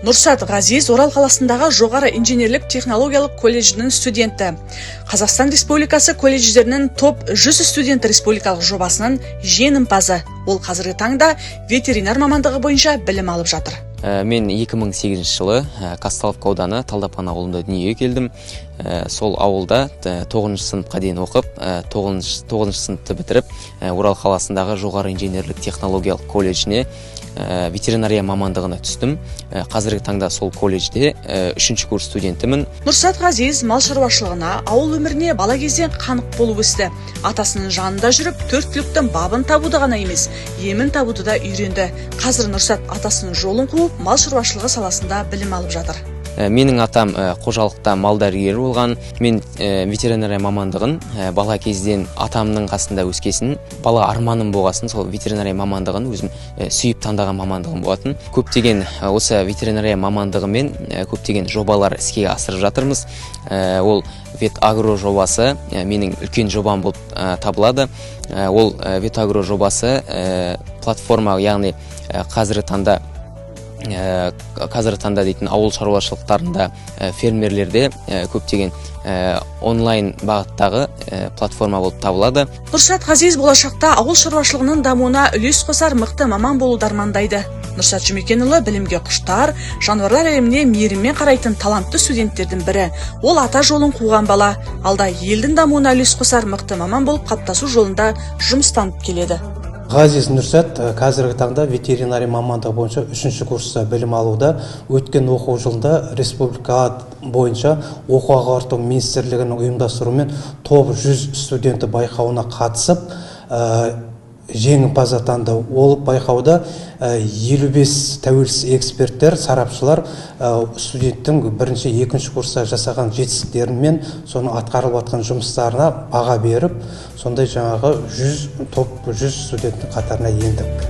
Нұрсат Ғазиз Орал қаласындағы жоғары инженерлік технологиялық колледжінің студенті. Қазақстан Республикасы колледждерінің топ 100 студенті республикалық жобасының жеңімпазы. Ол қазіргі таңда ветеринар мамандығы бойынша білім алып жатыр. Мен 2008 жылы Казталовка ауданы Талдапан ауылында дүниеге келдім. Сол ауылда 9 сыныпқа дейін оқып, 9 сыныпты бітіріп, Орал қаласындағы жоғары инженерлік технологиялық колледжіне ветеринария мамандығына түстім. Қазіргі таңда сол колледжде 3-ші курс студентімін. Нұрсат Ғазиз мал шаруашылығына, ауыл өміріне бала кезден қанық болып өсті. Атасының жанында жүріп, 4 түліктің бабын табуды ғана емес, емін табуды да үйренді. Қазір Нұрсат атасының жолын қуып, мал шаруашылығы саласында білім алып жатыр. Менің атам қожалықта мал дәрігері болған. Мен ветеринария мамандығын бала кезден атамның қасында өскесін, бала арманым болғасын, сол ветеринария мамандығын өзім сүйіп таңдаған мамандығым болатын. Көптеген осы ветеринария мамандығымен көптеген жобалар іске асырып жатырмыз. Ол ветагро жобасы менің үлкен жобам болып табылады. Ол ветагро жобасы платформа, яғни қазіргі таңда дейтін ауыл шаруашылықтарында фермерлерде көптеген онлайн бағыттағы платформа болып табылады. Нұрсат Ғазиз болашақта ауыл шаруашылығының дамуына үлес қосар мықты маман болуды армандайды. Нұрсат Жұмекенұлы білімге құштар, жануарлар әлеміне мейіріммен қарайтын талантты студенттердің бірі. Ол ата жолын қуған бала, алда елдің дамуына үлес қосар мықты маман болып қалыптасу жолында жұмыстанып келеді. Ғазиз Нұрсат қазіргі таңда ветеринария мамандығы бойынша 3-ші курста білім алуда. Өткен оқу жылында республика бойынша оқу ағарту министрлігінің ұйымдастыруымен топ 100 студенті байқауына қатысып, жеңімпаз атанды. Ол байқауда 55 тәуелсіз эксперттер, сарапшылар студенттің 1-ші, 2-ші курста жасаған жетістіктерін мен соның атқарылып жатқан жұмыстарына баға беріп, сондай жаңағы топ 100 студенттің қатарына ендік.